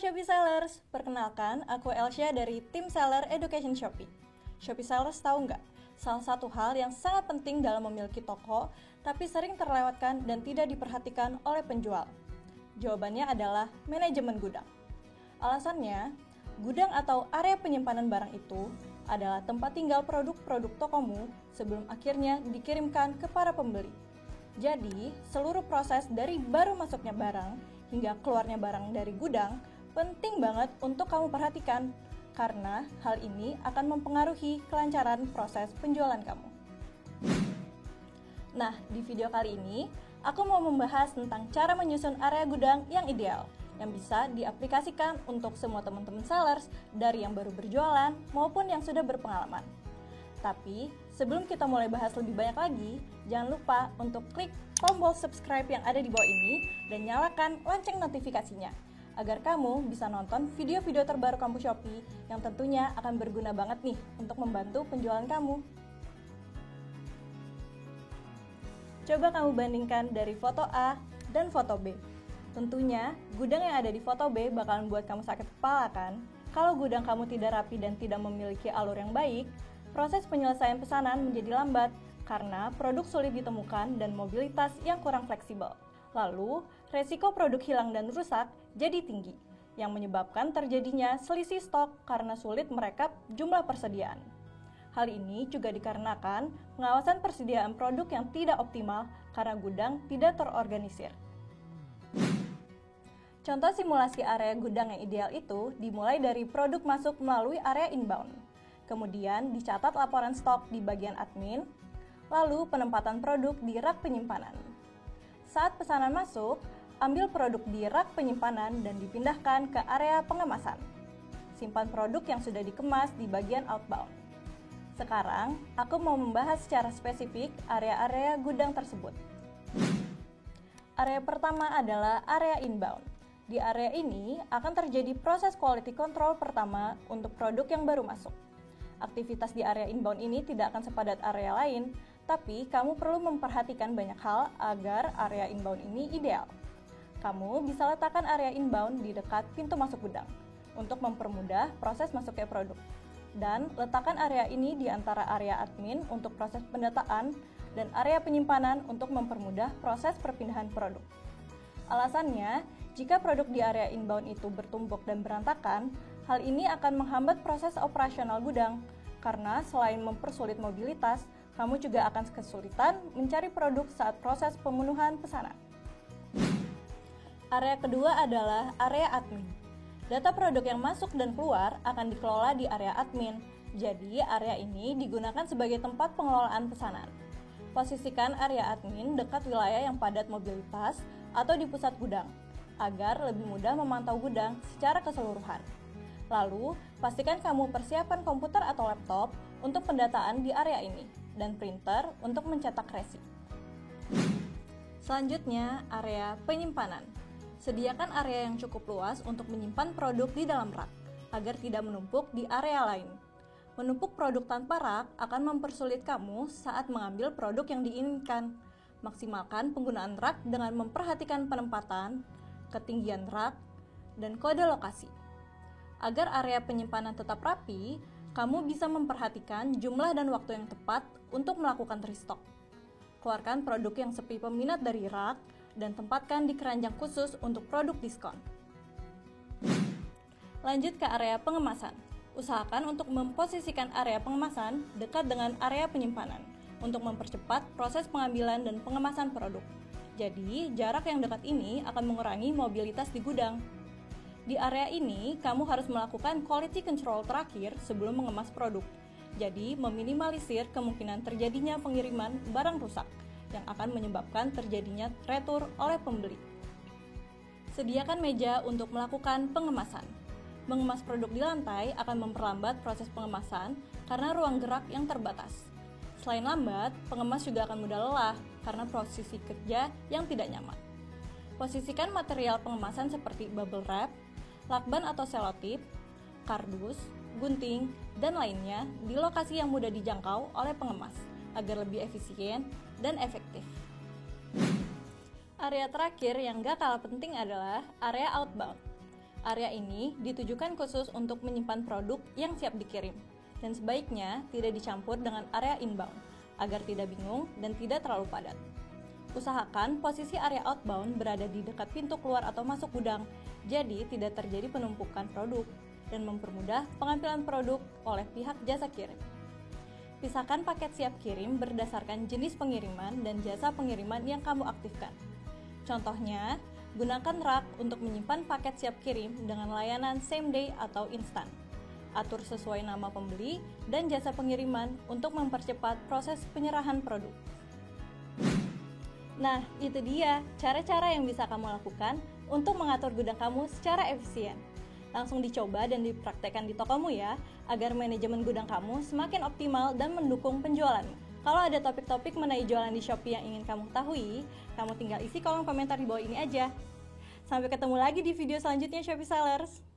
Shopee Sellers, perkenalkan aku Elsya dari tim Seller Education Shopee. Shopee Sellers tahu nggak? Salah satu hal yang sangat penting dalam memiliki toko, tapi sering terlewatkan dan tidak diperhatikan oleh penjual. Jawabannya adalah manajemen gudang. Alasannya, gudang atau area penyimpanan barang itu adalah tempat tinggal produk-produk tokomu sebelum akhirnya dikirimkan ke para pembeli. Jadi, seluruh proses dari baru masuknya barang hingga keluarnya barang dari gudang penting banget untuk kamu perhatikan karena hal ini akan mempengaruhi kelancaran proses penjualan kamu. Nah, di video kali ini aku mau membahas tentang cara menyusun area gudang yang ideal yang bisa diaplikasikan untuk semua teman-teman sellers dari yang baru berjualan maupun yang sudah berpengalaman. Tapi, sebelum kita mulai bahas lebih banyak lagi, jangan lupa untuk klik tombol subscribe yang ada di bawah ini dan nyalakan lonceng notifikasinya agar kamu bisa nonton video-video terbaru Kampus Shopee yang tentunya akan berguna banget nih untuk membantu penjualan kamu. Coba kamu bandingkan dari foto A dan foto B. Tentunya, gudang yang ada di foto B bakalan buat kamu sakit kepala kan? Kalau gudang kamu tidak rapi dan tidak memiliki alur yang baik, proses penyelesaian pesanan menjadi lambat karena produk sulit ditemukan dan mobilitas yang kurang fleksibel. Lalu, resiko produk hilang dan rusak jadi tinggi, yang menyebabkan terjadinya selisih stok karena sulit merekap jumlah persediaan. Hal ini juga dikarenakan pengawasan persediaan produk yang tidak optimal karena gudang tidak terorganisir. Contoh simulasi area gudang yang ideal itu dimulai dari produk masuk melalui area inbound. Kemudian dicatat laporan stok di bagian admin, lalu penempatan produk di rak penyimpanan. Saat pesanan masuk, ambil produk di rak penyimpanan dan dipindahkan ke area pengemasan. Simpan produk yang sudah dikemas di bagian outbound. Sekarang, aku mau membahas secara spesifik area-area gudang tersebut. Area pertama adalah area inbound. Di area ini akan terjadi proses quality control pertama untuk produk yang baru masuk. Aktivitas di area inbound ini tidak akan sepadat area lain, tapi kamu perlu memperhatikan banyak hal agar area inbound ini ideal. Kamu bisa letakkan area inbound di dekat pintu masuk gudang untuk mempermudah proses masuknya produk. Dan letakkan area ini di antara area admin untuk proses pendataan dan area penyimpanan untuk mempermudah proses perpindahan produk. Alasannya, jika produk di area inbound itu bertumpuk dan berantakan, hal ini akan menghambat proses operasional gudang, karena selain mempersulit mobilitas, kamu juga akan kesulitan mencari produk saat proses pemenuhan pesanan. Area kedua adalah area admin. Data produk yang masuk dan keluar akan dikelola di area admin, jadi area ini digunakan sebagai tempat pengelolaan pesanan. Posisikan area admin dekat wilayah yang padat mobilitas atau di pusat gudang, agar lebih mudah memantau gudang secara keseluruhan. Lalu, pastikan kamu persiapan komputer atau laptop untuk pendataan di area ini, dan printer untuk mencetak resi. Selanjutnya, area penyimpanan. Sediakan area yang cukup luas untuk menyimpan produk di dalam rak, agar tidak menumpuk di area lain. Menumpuk produk tanpa rak akan mempersulit kamu saat mengambil produk yang diinginkan. Maksimalkan penggunaan rak dengan memperhatikan penempatan, ketinggian rak, dan kode lokasi. Agar area penyimpanan tetap rapi, kamu bisa memperhatikan jumlah dan waktu yang tepat untuk melakukan restock. Keluarkan produk yang sepi peminat dari rak dan tempatkan di keranjang khusus untuk produk diskon. Lanjut ke area pengemasan. Usahakan untuk memposisikan area pengemasan dekat dengan area penyimpanan untuk mempercepat proses pengambilan dan pengemasan produk. Jadi, jarak yang dekat ini akan mengurangi mobilitas di gudang. Di area ini, kamu harus melakukan quality control terakhir sebelum mengemas produk. Jadi, meminimalisir kemungkinan terjadinya pengiriman barang rusak yang akan menyebabkan terjadinya retur oleh pembeli. Sediakan meja untuk melakukan pengemasan. Mengemas produk di lantai akan memperlambat proses pengemasan karena ruang gerak yang terbatas. Selain lambat, pengemas juga akan mudah lelah karena posisi kerja yang tidak nyaman. Posisikan material pengemasan seperti bubble wrap, lakban atau selotip, kardus, gunting, dan lainnya di lokasi yang mudah dijangkau oleh pengemas agar lebih efisien dan efektif. Area terakhir yang gak kalah penting adalah area outbound. Area ini ditujukan khusus untuk menyimpan produk yang siap dikirim, dan sebaiknya tidak dicampur dengan area inbound, agar tidak bingung dan tidak terlalu padat. Usahakan posisi area outbound berada di dekat pintu keluar atau masuk gudang, jadi tidak terjadi penumpukan produk, dan mempermudah pengambilan produk oleh pihak jasa kirim. Pisahkan paket siap kirim berdasarkan jenis pengiriman dan jasa pengiriman yang kamu aktifkan. Contohnya, gunakan rak untuk menyimpan paket siap kirim dengan layanan same day atau instan. Atur sesuai nama pembeli dan jasa pengiriman untuk mempercepat proses penyerahan produk. Nah, itu dia cara-cara yang bisa kamu lakukan untuk mengatur gudang kamu secara efisien. Langsung dicoba dan dipraktekkan di tokomu ya, agar manajemen gudang kamu semakin optimal dan mendukung penjualanmu. Kalau ada topik-topik mengenai jualan di Shopee yang ingin kamu ketahui, kamu tinggal isi kolom komentar di bawah ini aja. Sampai ketemu lagi di video selanjutnya Shopee Sellers.